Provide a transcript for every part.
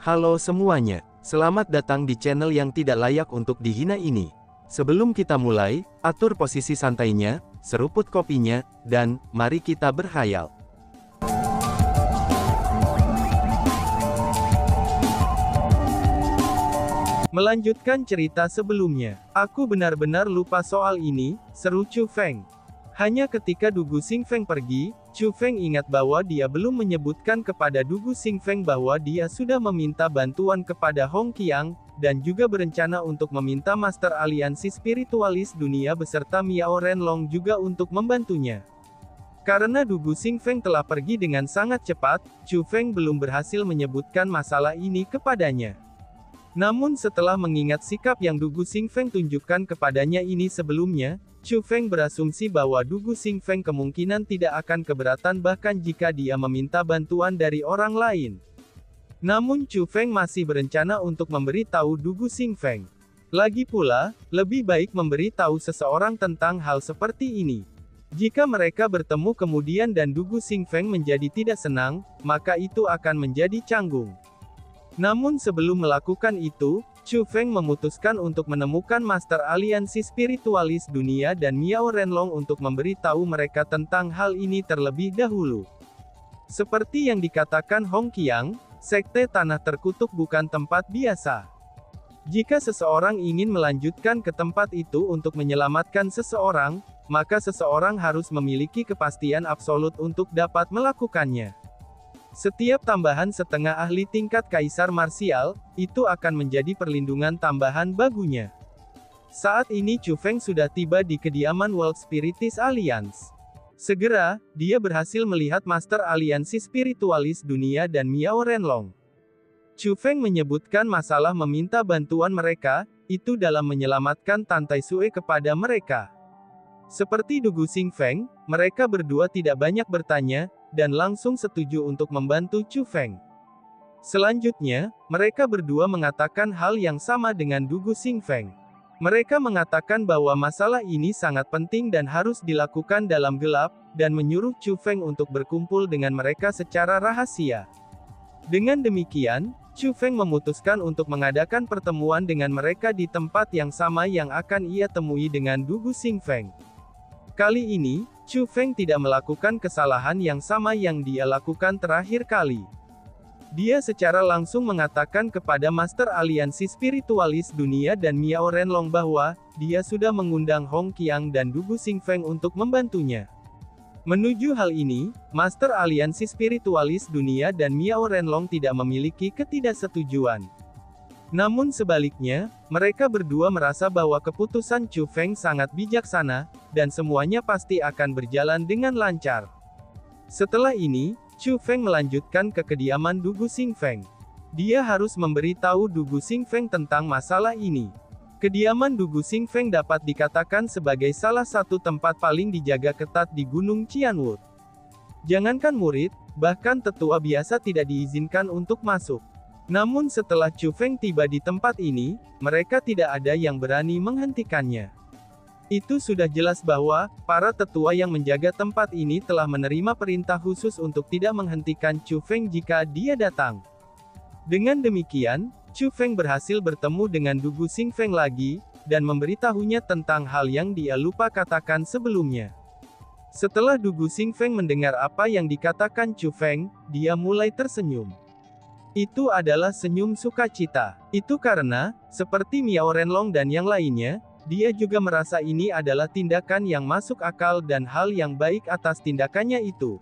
Halo semuanya, selamat datang di channel yang tidak layak untuk dihina ini. Sebelum kita mulai, atur posisi santainya, seruput kopinya, dan mari kita berkhayal. Melanjutkan cerita sebelumnya, aku benar-benar lupa soal ini, seru Chu Feng. Hanya ketika Du Gu Xingfeng pergi, Chu Feng ingat bahwa dia belum menyebutkan kepada Du Gu Xingfeng bahwa dia sudah meminta bantuan kepada Hong Qiang, dan juga berencana untuk meminta Master Aliansi Spiritualis Dunia beserta Miao Renlong juga untuk membantunya. Karena Du Gu Xingfeng telah pergi dengan sangat cepat, Chu Feng belum berhasil menyebutkan masalah ini kepadanya. Namun setelah mengingat sikap yang Du Gu Xingfeng tunjukkan kepadanya ini sebelumnya, Chu Feng berasumsi bahwa Du Gu Xingfeng kemungkinan tidak akan keberatan bahkan jika dia meminta bantuan dari orang lain. Namun Chu Feng masih berencana untuk memberi tahu Du Gu Xingfeng. Lagi pula, lebih baik memberi tahu seseorang tentang hal seperti ini. Jika mereka bertemu kemudian dan Du Gu Xingfeng menjadi tidak senang, maka itu akan menjadi canggung. Namun sebelum melakukan itu, Chu Feng memutuskan untuk menemukan Master Aliansi Spiritualis Dunia dan Miao Renlong untuk memberi tahu mereka tentang hal ini terlebih dahulu. Seperti yang dikatakan Hong Qiang, Sekte Tanah Terkutuk bukan tempat biasa. Jika seseorang ingin melanjutkan ke tempat itu untuk menyelamatkan seseorang, maka seseorang harus memiliki kepastian absolut untuk dapat melakukannya. Setiap tambahan setengah ahli tingkat kaisar marsial, itu akan menjadi perlindungan tambahan bagunya. Saat ini Chu Feng sudah tiba di kediaman World Spiritist Alliance. Segera, dia berhasil melihat Master Aliansi Spiritualis Dunia dan Miao Renlong. Chu Feng menyebutkan masalah meminta bantuan mereka, itu dalam menyelamatkan Tantai Sue kepada mereka. Seperti Du Gu Xingfeng, mereka berdua tidak banyak bertanya, dan langsung setuju untuk membantu Chu Feng. Selanjutnya, mereka berdua mengatakan hal yang sama dengan Du Gu Xingfeng. Mereka mengatakan bahwa masalah ini sangat penting dan harus dilakukan dalam gelap, dan menyuruh Chu Feng untuk berkumpul dengan mereka secara rahasia. Dengan demikian, Chu Feng memutuskan untuk mengadakan pertemuan dengan mereka di tempat yang sama yang akan ia temui dengan Du Gu Xingfeng. Kali ini, Chu Feng tidak melakukan kesalahan yang sama yang dia lakukan terakhir kali. Dia secara langsung mengatakan kepada Master Aliansi Spiritualis Dunia dan Miao Renlong bahwa, dia sudah mengundang Hong Qiang dan Du Gu Xingfeng untuk membantunya. Menuju hal ini, Master Aliansi Spiritualis Dunia dan Miao Renlong tidak memiliki ketidaksetujuan. Namun sebaliknya, mereka berdua merasa bahwa keputusan Chu Feng sangat bijaksana, dan semuanya pasti akan berjalan dengan lancar. Setelah ini, Chu Feng melanjutkan ke kediaman Du Gu Xingfeng. Dia harus memberi tahu Du Gu Xingfeng tentang masalah ini. Kediaman Du Gu Xingfeng dapat dikatakan sebagai salah satu tempat paling dijaga ketat di Gunung Qianwu. Jangankan murid, bahkan tetua biasa tidak diizinkan untuk masuk. Namun setelah Chu Feng tiba di tempat ini, mereka tidak ada yang berani menghentikannya. Itu sudah jelas bahwa, para tetua yang menjaga tempat ini telah menerima perintah khusus untuk tidak menghentikan Chu Feng jika dia datang. Dengan demikian, Chu Feng berhasil bertemu dengan Du Gu Xingfeng lagi, dan memberitahunya tentang hal yang dia lupa katakan sebelumnya. Setelah Du Gu Xingfeng mendengar apa yang dikatakan Chu Feng, dia mulai tersenyum. Itu adalah senyum sukacita. Itu karena, seperti Miao Renlong dan yang lainnya, dia juga merasa ini adalah tindakan yang masuk akal dan hal yang baik atas tindakannya itu.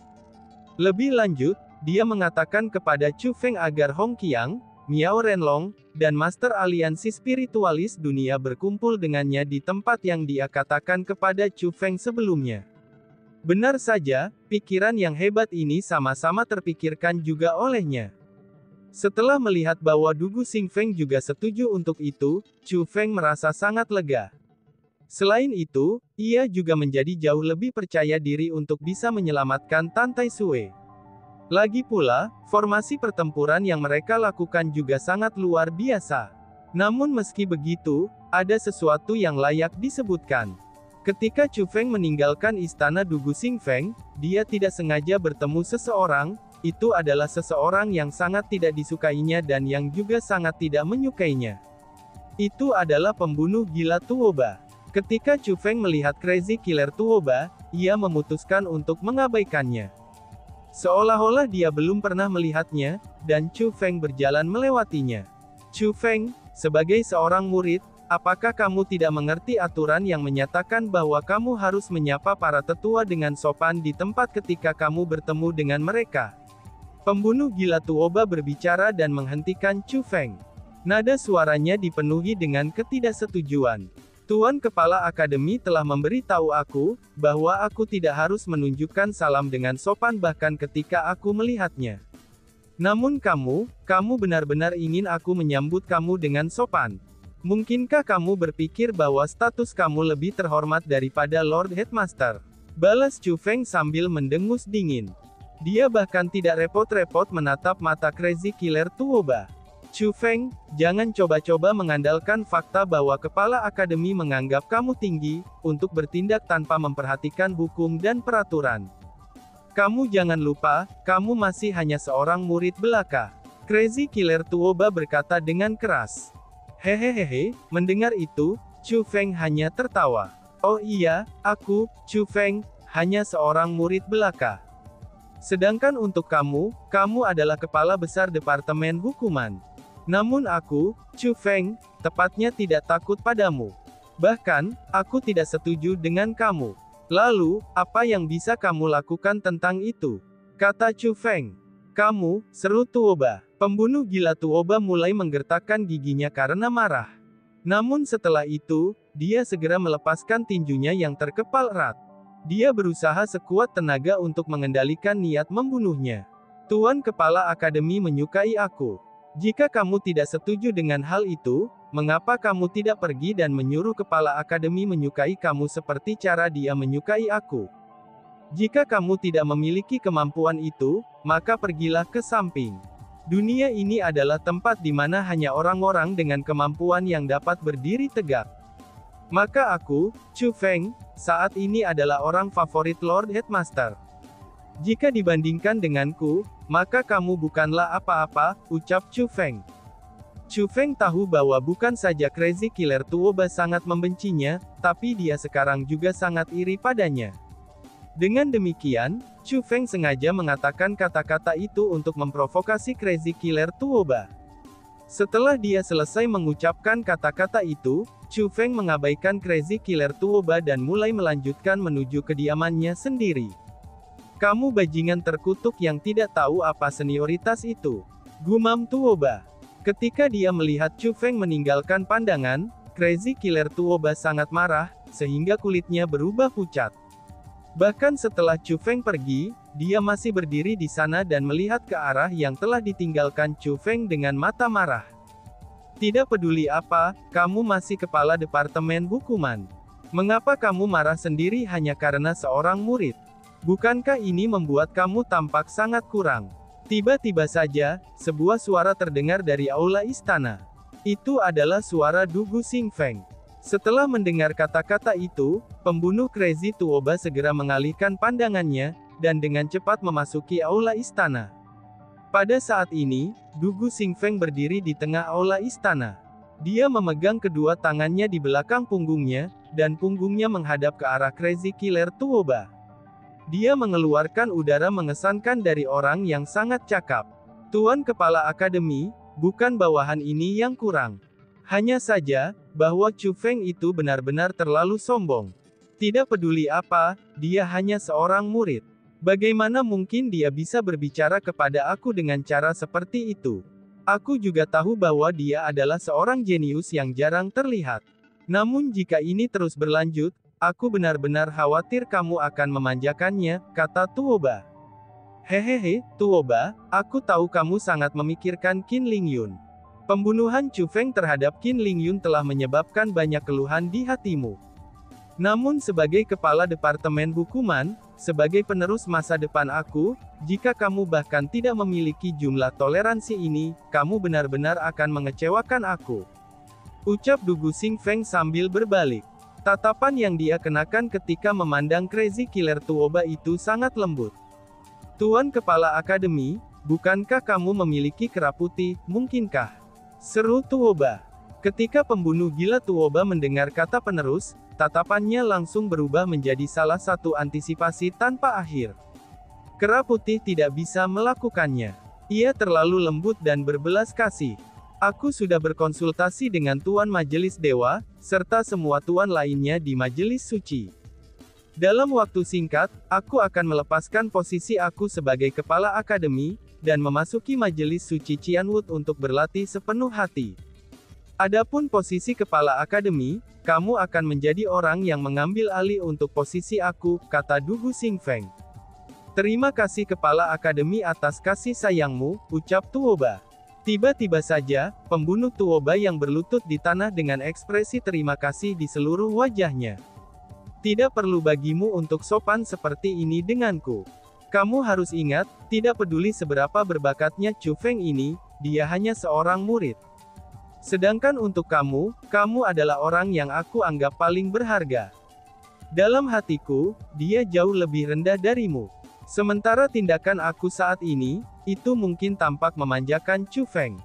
Lebih lanjut, dia mengatakan kepada Chu Feng agar Hong Qiang, Miao Renlong, dan Master Aliansi Spiritualis Dunia berkumpul dengannya di tempat yang dia katakan kepada Chu Feng sebelumnya. Benar saja, pikiran yang hebat ini sama-sama terpikirkan juga olehnya. Setelah melihat bahwa Du Gu Xingfeng juga setuju untuk itu, Chu Feng merasa sangat lega. Selain itu, ia juga menjadi jauh lebih percaya diri untuk bisa menyelamatkan Tantai Sue. Lagi pula, formasi pertempuran yang mereka lakukan juga sangat luar biasa. Namun meski begitu, ada sesuatu yang layak disebutkan. Ketika Chu Feng meninggalkan istana Du Gu Xingfeng, dia tidak sengaja bertemu seseorang, itu adalah seseorang yang sangat tidak disukainya dan yang juga sangat tidak menyukainya. Itu adalah pembunuh gila Tuoba. Ketika Chu Feng melihat Crazy Killer Tuoba, ia memutuskan untuk mengabaikannya. Seolah-olah dia belum pernah melihatnya, dan Chu Feng berjalan melewatinya. Chu Feng, sebagai seorang murid, apakah kamu tidak mengerti aturan yang menyatakan bahwa kamu harus menyapa para tetua dengan sopan di tempat ketika kamu bertemu dengan mereka? Pembunuh gila Tuoba berbicara dan menghentikan Chu Feng. Nada suaranya dipenuhi dengan ketidaksetujuan. Tuan Kepala Akademi telah memberitahu aku, bahwa aku tidak harus menunjukkan salam dengan sopan bahkan ketika aku melihatnya. Namun kamu benar-benar ingin aku menyambut kamu dengan sopan. Mungkinkah kamu berpikir bahwa status kamu lebih terhormat daripada Lord Headmaster? Balas Chu Feng sambil mendengus dingin. Dia bahkan tidak repot-repot menatap mata Crazy Killer Tuoba. Chu Feng, jangan coba-coba mengandalkan fakta bahwa Kepala Akademi menganggap kamu tinggi, untuk bertindak tanpa memperhatikan hukum dan peraturan. Kamu jangan lupa, kamu masih hanya seorang murid belaka. Crazy Killer Tuoba berkata dengan keras. Hehehehe, mendengar itu, Chu Feng hanya tertawa. Oh iya, aku, Chu Feng, hanya seorang murid belaka. Sedangkan untuk kamu adalah kepala besar Departemen Hukuman. Namun aku, Chu Feng, tepatnya tidak takut padamu. Bahkan, aku tidak setuju dengan kamu. Lalu, apa yang bisa kamu lakukan tentang itu? Kata Chu Feng. Kamu, seru Tuoba. Pembunuh gila Tuoba mulai menggertakkan giginya karena marah. Namun setelah itu, dia segera melepaskan tinjunya yang terkepal erat. Dia berusaha sekuat tenaga untuk mengendalikan niat membunuhnya. Tuan Kepala Akademi menyukai aku. Jika kamu tidak setuju dengan hal itu, mengapa kamu tidak pergi dan menyuruh Kepala Akademi menyukai kamu seperti cara dia menyukai aku? Jika kamu tidak memiliki kemampuan itu, maka pergilah ke samping. Dunia ini adalah tempat di mana hanya orang-orang dengan kemampuan yang dapat berdiri tegak. Maka aku, Chu Feng, saat ini adalah orang favorit Lord Headmaster. Jika dibandingkan denganku, maka kamu bukanlah apa-apa, ucap Chu Feng. Chu Feng tahu bahwa bukan saja Crazy Killer Tuoba sangat membencinya, tapi dia sekarang juga sangat iri padanya. Dengan demikian, Chu Feng sengaja mengatakan kata-kata itu untuk memprovokasi Crazy Killer Tuoba. Setelah dia selesai mengucapkan kata-kata itu, Chu Feng mengabaikan Crazy Killer Tuoba dan mulai melanjutkan menuju kediamannya sendiri. Kamu bajingan terkutuk yang tidak tahu apa senioritas itu. Gumam Tuoba. Ketika dia melihat Chu Feng meninggalkan pandangan, Crazy Killer Tuoba sangat marah, sehingga kulitnya berubah pucat. Bahkan setelah Chu Feng pergi, dia masih berdiri di sana dan melihat ke arah yang telah ditinggalkan Chu Feng dengan mata marah. Tidak peduli apa, kamu masih kepala Departemen Hukuman. Mengapa kamu marah sendiri hanya karena seorang murid? Bukankah ini membuat kamu tampak sangat kurang? Tiba-tiba saja, sebuah suara terdengar dari aula istana. Itu adalah suara Du Gu Xingfeng. Setelah mendengar kata-kata itu, pembunuh Crazy Tuoba segera mengalihkan pandangannya, dan dengan cepat memasuki aula istana. Pada saat ini, Du Gu Xingfeng berdiri di tengah aula istana. Dia memegang kedua tangannya di belakang punggungnya, dan punggungnya menghadap ke arah Crazy Killer Tuoba. Dia mengeluarkan udara mengesankan dari orang yang sangat cakap. Tuan Kepala Akademi, bukan bawahan ini yang kurang. Hanya saja, bahwa Chu Feng itu benar-benar terlalu sombong. Tidak peduli apa, dia hanya seorang murid. Bagaimana mungkin dia bisa berbicara kepada aku dengan cara seperti itu? Aku juga tahu bahwa dia adalah seorang jenius yang jarang terlihat. Namun jika ini terus berlanjut, aku benar-benar khawatir kamu akan memanjakannya, kata Tuoba. Hehehe, Tuoba, aku tahu kamu sangat memikirkan Qin Lingyun. Pembunuhan Chu Feng terhadap Qin Lingyun telah menyebabkan banyak keluhan di hatimu. Namun sebagai kepala Departemen Hukuman, sebagai penerus masa depan aku, jika kamu bahkan tidak memiliki jumlah toleransi ini, kamu benar-benar akan mengecewakan aku. Ucap Du Gu Xingfeng sambil berbalik. Tatapan yang dia kenakan ketika memandang Crazy Killer Tuoba itu sangat lembut. Tuan Kepala Akademi, bukankah kamu memiliki kera putih, mungkinkah? Seru Tuoba. Ketika pembunuh gila Tuoba mendengar kata penerus, tatapannya langsung berubah menjadi salah satu antisipasi tanpa akhir. Kera putih tidak bisa melakukannya. Ia terlalu lembut dan berbelas kasih. Aku sudah berkonsultasi dengan Tuan Majelis Dewa, serta semua tuan lainnya di Majelis Suci. Dalam waktu singkat, aku akan melepaskan posisi aku sebagai Kepala Akademi, dan memasuki Majelis Suci Cianwood untuk berlatih sepenuh hati. Adapun posisi Kepala Akademi, kamu akan menjadi orang yang mengambil alih untuk posisi aku, kata Dugu Xingfeng. Terima kasih Kepala Akademi atas kasih sayangmu, ucap Tuoba. Tiba-tiba saja, pembunuh Tuoba yang berlutut di tanah dengan ekspresi terima kasih di seluruh wajahnya. Tidak perlu bagimu untuk sopan seperti ini denganku. Kamu harus ingat, tidak peduli seberapa berbakatnya Chu Feng ini, dia hanya seorang murid. Sedangkan untuk kamu, kamu adalah orang yang aku anggap paling berharga. Dalam hatiku, dia jauh lebih rendah darimu. Sementara tindakan aku saat ini, itu mungkin tampak memanjakan Chu Feng.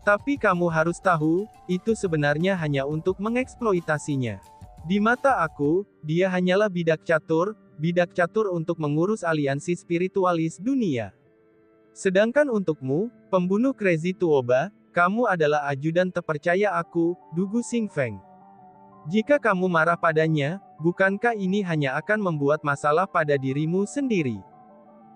Tapi kamu harus tahu, itu sebenarnya hanya untuk mengeksploitasinya. Di mata aku, dia hanyalah bidak catur untuk mengurus aliansi spiritualis dunia. Sedangkan untukmu, pembunuh Crazy Tuoba, kamu adalah ajudan terpercaya aku, Dugu Xingfeng. Jika kamu marah padanya, bukankah ini hanya akan membuat masalah pada dirimu sendiri?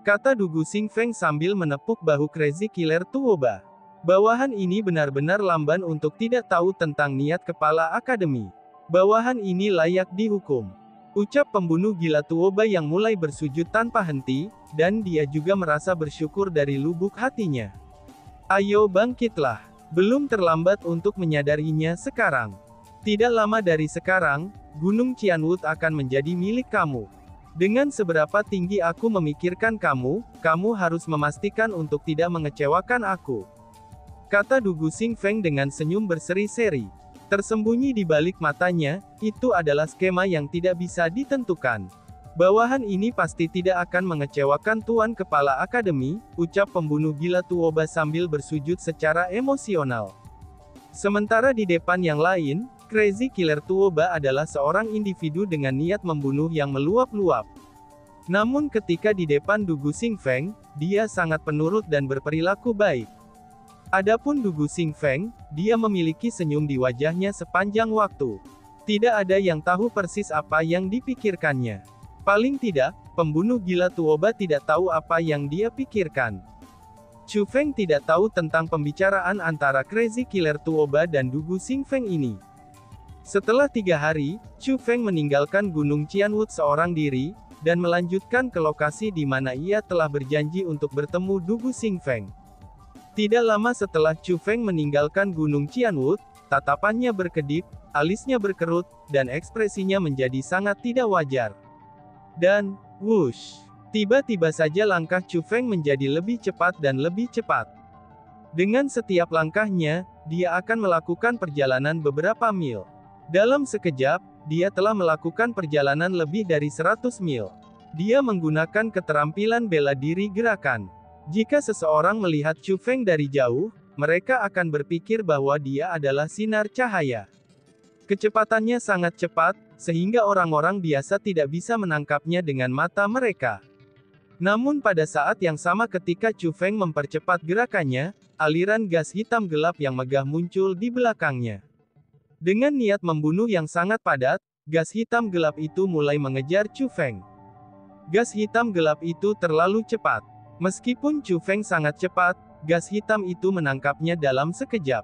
Kata Dugu Xingfeng sambil menepuk bahu Crazy Killer Tuoba. Bawahan ini benar-benar lamban untuk tidak tahu tentang niat Kepala Akademi. Bawahan ini layak dihukum. Ucap pembunuh gila Tuoba yang mulai bersujud tanpa henti, dan dia juga merasa bersyukur dari lubuk hatinya. Ayo bangkitlah. Belum terlambat untuk menyadarinya sekarang. Tidak lama dari sekarang, Gunung Cianwood akan menjadi milik kamu. Dengan seberapa tinggi aku memikirkan kamu, kamu harus memastikan untuk tidak mengecewakan aku. Kata Dugu Xingfeng dengan senyum berseri-seri. Tersembunyi di balik matanya, itu adalah skema yang tidak bisa ditentukan. Bawahan ini pasti tidak akan mengecewakan Tuan Kepala Akademi, ucap pembunuh gila Tuoba sambil bersujud secara emosional. Sementara di depan yang lain, Crazy Killer Tuoba adalah seorang individu dengan niat membunuh yang meluap-luap. Namun ketika di depan Dugu Xingfeng, dia sangat penurut dan berperilaku baik. Adapun Dugu Xingfeng, dia memiliki senyum di wajahnya sepanjang waktu. Tidak ada yang tahu persis apa yang dipikirkannya. Paling tidak, pembunuh gila Tuoba tidak tahu apa yang dia pikirkan. Chu Feng tidak tahu tentang pembicaraan antara Crazy Killer Tuoba dan Dugu Xingfeng ini. Setelah 3 hari, Chu Feng meninggalkan Gunung Cianwood seorang diri, dan melanjutkan ke lokasi di mana ia telah berjanji untuk bertemu Dugu Xingfeng. Tidak lama setelah Chu Feng meninggalkan Gunung Cianwood, tatapannya berkedip, alisnya berkerut, dan ekspresinya menjadi sangat tidak wajar. Dan, wush! Tiba-tiba saja langkah Chu Feng menjadi lebih cepat dan lebih cepat. Dengan setiap langkahnya, dia akan melakukan perjalanan beberapa mil. Dalam sekejap, dia telah melakukan perjalanan lebih dari 100 mil. Dia menggunakan keterampilan bela diri gerakan. Jika seseorang melihat Chu Feng dari jauh, mereka akan berpikir bahwa dia adalah sinar cahaya. Kecepatannya sangat cepat, sehingga orang-orang biasa tidak bisa menangkapnya dengan mata mereka. Namun pada saat yang sama ketika Chu Feng mempercepat gerakannya, aliran gas hitam gelap yang megah muncul di belakangnya. Dengan niat membunuh yang sangat padat, gas hitam gelap itu mulai mengejar Chu Feng. Gas hitam gelap itu terlalu cepat. Meskipun Chu Feng sangat cepat, gas hitam itu menangkapnya dalam sekejap.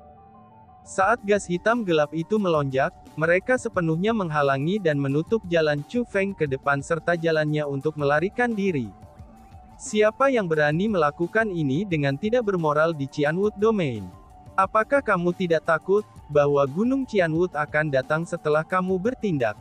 Saat gas hitam gelap itu melonjak, mereka sepenuhnya menghalangi dan menutup jalan Chu Feng ke depan serta jalannya untuk melarikan diri. Siapa yang berani melakukan ini dengan tidak bermoral di Cianwood Domain? Apakah kamu tidak takut bahwa Gunung Cianwood akan datang setelah kamu bertindak?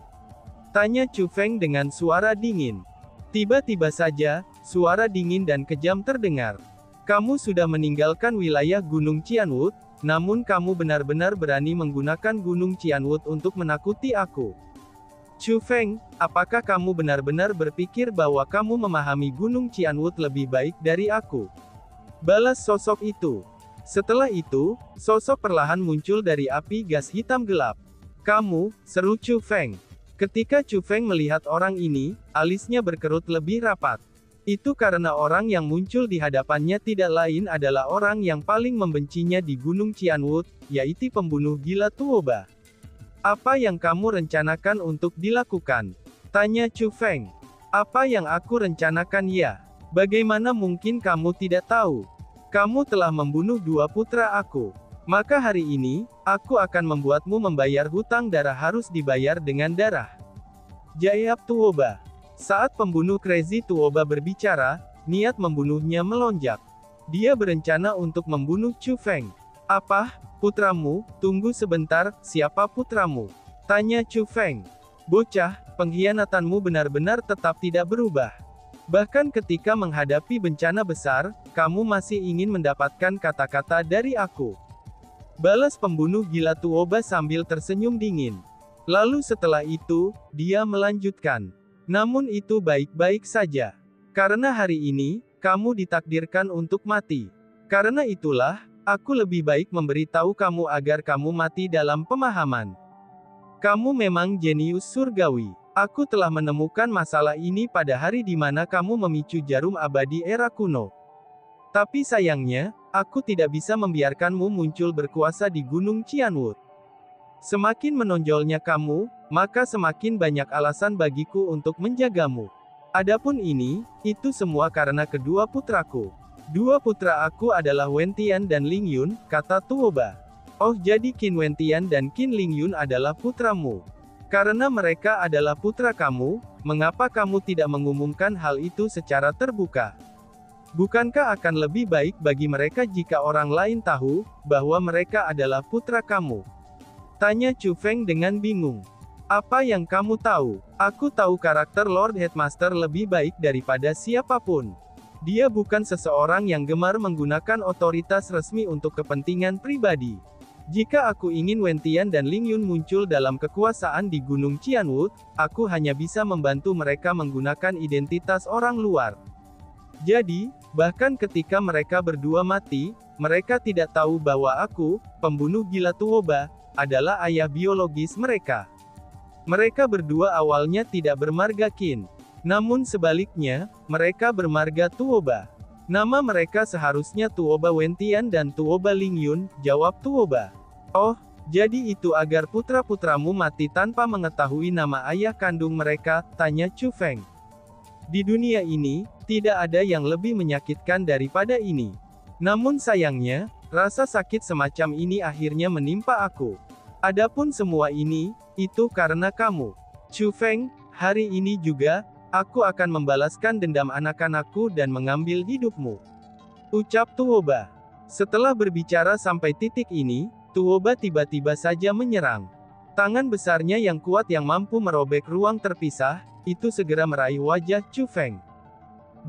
Tanya Chu Feng dengan suara dingin. Tiba-tiba saja, suara dingin dan kejam terdengar. Kamu sudah meninggalkan wilayah Gunung Cianwood, namun kamu benar-benar berani menggunakan Gunung Cianwood untuk menakuti aku. Chu Feng, apakah kamu benar-benar berpikir bahwa kamu memahami Gunung Qianwood lebih baik dari aku? Balas sosok itu. Setelah itu, sosok perlahan muncul dari api gas hitam gelap. Kamu, seru Chu Feng. Ketika Chu Feng melihat orang ini, alisnya berkerut lebih rapat. Itu karena orang yang muncul di hadapannya tidak lain adalah orang yang paling membencinya di Gunung Qianwood, yaitu pembunuh gila Tuoba. Apa yang kamu rencanakan untuk dilakukan? Tanya Chu Feng. Apa yang aku rencanakan ya? Bagaimana mungkin kamu tidak tahu? Kamu telah membunuh dua putra aku. Maka hari ini, aku akan membuatmu membayar hutang darah harus dibayar dengan darah. Jayab Tuoba. Saat pembunuh Crazy Tuoba berbicara, niat membunuhnya melonjak. Dia berencana untuk membunuh Chu Feng. Apa, putramu? Tunggu sebentar, siapa putramu? Tanya Chu Feng. Bocah, pengkhianatanmu benar-benar tetap tidak berubah. Bahkan ketika menghadapi bencana besar, kamu masih ingin mendapatkan kata-kata dari aku. Balas pembunuh gila Tuoba sambil tersenyum dingin. Lalu setelah itu, dia melanjutkan. Namun itu baik-baik saja. Karena hari ini, kamu ditakdirkan untuk mati. Karena itulah, aku lebih baik memberitahu kamu agar kamu mati dalam pemahaman. Kamu memang jenius surgawi. Aku telah menemukan masalah ini pada hari di mana kamu memicu jarum abadi era kuno. Tapi sayangnya, aku tidak bisa membiarkanmu muncul berkuasa di Gunung Qianwood. Semakin menonjolnya kamu, maka semakin banyak alasan bagiku untuk menjagamu. Adapun ini, itu semua karena kedua putraku. Dua putra aku adalah Wen Tian dan Ling Yun, kata Tuoba. Oh jadi Qin Wen Tian dan Qin Ling Yun adalah putramu. Karena mereka adalah putra kamu, mengapa kamu tidak mengumumkan hal itu secara terbuka? Bukankah akan lebih baik bagi mereka jika orang lain tahu, bahwa mereka adalah putra kamu? Tanya Chu Feng dengan bingung. Apa yang kamu tahu? Aku tahu karakter Lord Headmaster lebih baik daripada siapapun. Dia bukan seseorang yang gemar menggunakan otoritas resmi untuk kepentingan pribadi. Jika aku ingin Wen Tian dan Ling Yun muncul dalam kekuasaan di Gunung Qianwood, aku hanya bisa membantu mereka menggunakan identitas orang luar. Jadi, bahkan ketika mereka berdua mati, mereka tidak tahu bahwa aku, pembunuh gila Tuoba, adalah ayah biologis mereka. Mereka berdua awalnya tidak bermarga Qin. Namun sebaliknya, mereka bermarga Tuoba. Nama mereka seharusnya Tuoba Wen Tian dan Tuoba Ling Yun, jawab Tuoba. Oh, jadi itu agar putra-putramu mati tanpa mengetahui nama ayah kandung mereka, tanya Chu Feng. Di dunia ini, tidak ada yang lebih menyakitkan daripada ini. Namun sayangnya, rasa sakit semacam ini akhirnya menimpa aku. Adapun semua ini, itu karena kamu. Chu Feng, hari ini juga, aku akan membalaskan dendam anak-anakku dan mengambil hidupmu. Ucap Tuoba. Setelah berbicara sampai titik ini, Tuoba tiba-tiba saja menyerang. Tangan besarnya yang kuat yang mampu merobek ruang terpisah, itu segera meraih wajah Chu Feng.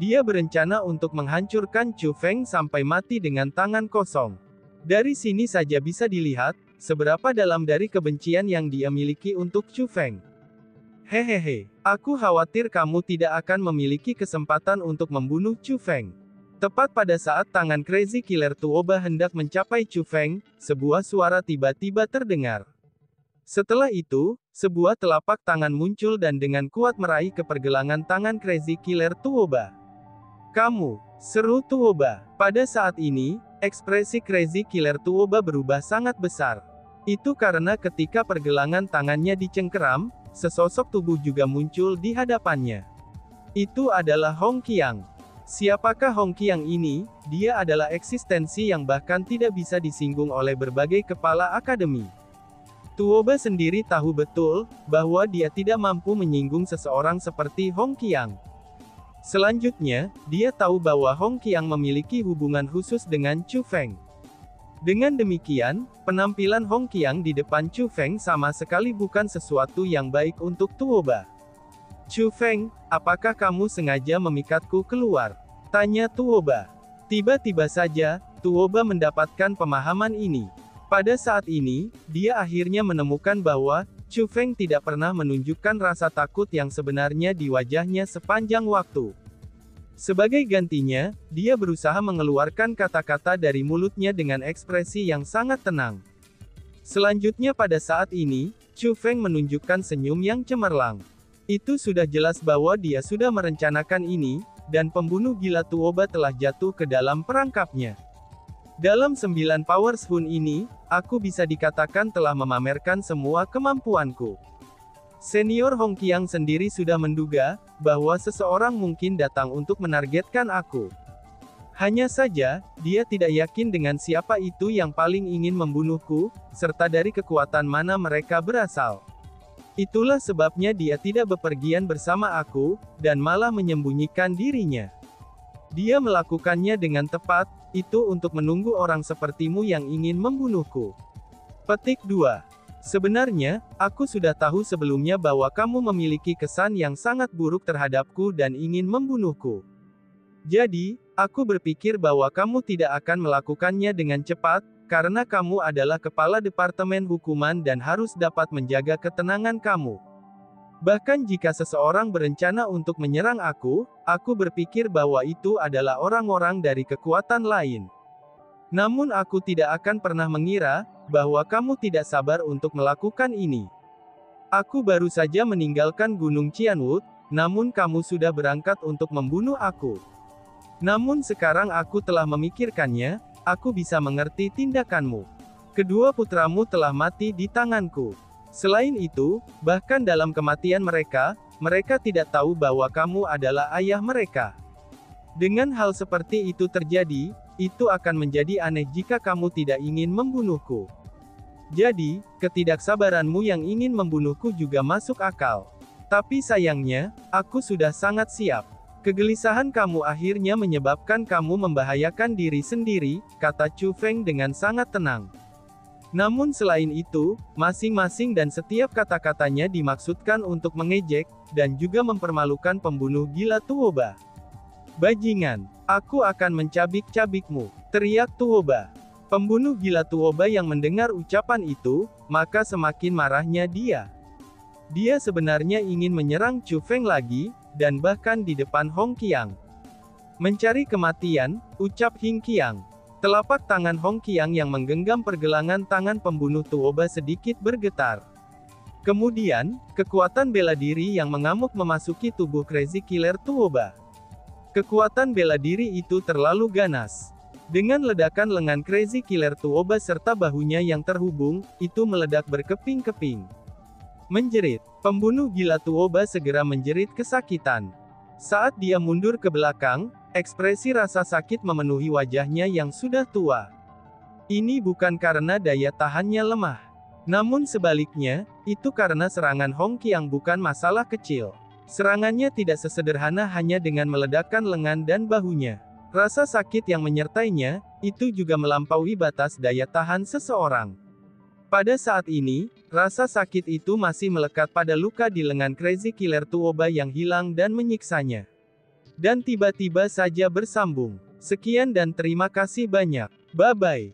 Dia berencana untuk menghancurkan Chu Feng sampai mati dengan tangan kosong. Dari sini saja bisa dilihat, seberapa dalam dari kebencian yang dia miliki untuk Chu Feng. Hehehe, aku khawatir kamu tidak akan memiliki kesempatan untuk membunuh Chu Feng. Tepat pada saat tangan Crazy Killer Tuoba hendak mencapai Chu Feng, sebuah suara tiba-tiba terdengar. Setelah itu, sebuah telapak tangan muncul dan dengan kuat meraih ke pergelangan tangan Crazy Killer Tuoba. Kamu, seru Tuoba. Pada saat ini, ekspresi Crazy Killer Tuoba berubah sangat besar. Itu karena ketika pergelangan tangannya dicengkeram, sesosok tubuh juga muncul di hadapannya. Itu adalah Hong Qiang. Siapakah Hong Qiang ini? Dia adalah eksistensi yang bahkan tidak bisa disinggung oleh berbagai kepala akademi. Tuoba sendiri tahu betul, bahwa dia tidak mampu menyinggung seseorang seperti Hong Qiang. Selanjutnya, dia tahu bahwa Hong Qiang memiliki hubungan khusus dengan Chu Feng. Dengan demikian, penampilan Hong Qiang di depan Chu Feng sama sekali bukan sesuatu yang baik untuk Tuoba. Chu Feng, apakah kamu sengaja memikatku keluar? Tanya Tuoba. Tiba-tiba saja, Tuoba mendapatkan pemahaman ini. Pada saat ini, dia akhirnya menemukan bahwa, Chu Feng tidak pernah menunjukkan rasa takut yang sebenarnya di wajahnya sepanjang waktu. Sebagai gantinya, dia berusaha mengeluarkan kata-kata dari mulutnya dengan ekspresi yang sangat tenang. Selanjutnya pada saat ini, Chu Feng menunjukkan senyum yang cemerlang. Itu sudah jelas bahwa dia sudah merencanakan ini, dan pembunuh gila Tuoba telah jatuh ke dalam perangkapnya. Dalam 9 Power Spoon ini, aku bisa dikatakan telah memamerkan semua kemampuanku. Senior Hong Qiang sendiri sudah menduga, bahwa seseorang mungkin datang untuk menargetkan aku. Hanya saja, dia tidak yakin dengan siapa itu yang paling ingin membunuhku, serta dari kekuatan mana mereka berasal. Itulah sebabnya dia tidak bepergian bersama aku, dan malah menyembunyikan dirinya. Dia melakukannya dengan tepat, itu untuk menunggu orang sepertimu yang ingin membunuhku. Petik 2. Sebenarnya, aku sudah tahu sebelumnya bahwa kamu memiliki kesan yang sangat buruk terhadapku dan ingin membunuhku. Jadi, aku berpikir bahwa kamu tidak akan melakukannya dengan cepat, karena kamu adalah kepala departemen hukuman dan harus dapat menjaga ketenangan kamu. Bahkan jika seseorang berencana untuk menyerang aku berpikir bahwa itu adalah orang-orang dari kekuatan lain. Namun aku tidak akan pernah mengira, bahwa kamu tidak sabar untuk melakukan ini. Aku baru saja meninggalkan Gunung Qianwood, namun kamu sudah berangkat untuk membunuh aku. Namun sekarang aku telah memikirkannya, aku bisa mengerti tindakanmu. Kedua putramu telah mati di tanganku. Selain itu, bahkan dalam kematian mereka tidak tahu bahwa kamu adalah ayah mereka. Dengan hal seperti itu terjadi, itu akan menjadi aneh jika kamu tidak ingin membunuhku. Jadi, ketidaksabaranmu yang ingin membunuhku juga masuk akal. Tapi sayangnya, aku sudah sangat siap. Kegelisahan kamu akhirnya menyebabkan kamu membahayakan diri sendiri, kata Chu Feng dengan sangat tenang. Namun selain itu, masing-masing dan setiap kata-katanya dimaksudkan untuk mengejek, dan juga mempermalukan pembunuh gila Tuoba. Bajingan, aku akan mencabik-cabikmu, teriak Tuoba. Pembunuh gila Tuoba yang mendengar ucapan itu, maka semakin marahnya dia. Dia sebenarnya ingin menyerang Chu Feng lagi, dan bahkan di depan Hong Qiang. Mencari kematian, ucap Hing Qiang. Telapak tangan Hong Qiang yang menggenggam pergelangan tangan pembunuh Tuoba sedikit bergetar. Kemudian, kekuatan bela diri yang mengamuk memasuki tubuh Crazy Killer Tuoba. Kekuatan bela diri itu terlalu ganas. Dengan ledakan lengan Crazy Killer Tuoba serta bahunya yang terhubung, itu meledak berkeping-keping. Menjerit, pembunuh gila Tuoba segera menjerit kesakitan. Saat dia mundur ke belakang, ekspresi rasa sakit memenuhi wajahnya yang sudah tua. Ini bukan karena daya tahannya lemah. Namun sebaliknya, itu karena serangan Hong Qiang bukan masalah kecil. Serangannya tidak sesederhana hanya dengan meledakkan lengan dan bahunya. Rasa sakit yang menyertainya, itu juga melampaui batas daya tahan seseorang. Pada saat ini, rasa sakit itu masih melekat pada luka di lengan Crazy Killer Tuoba yang hilang dan menyiksanya. Dan tiba-tiba saja bersambung. Sekian dan terima kasih banyak. Bye-bye.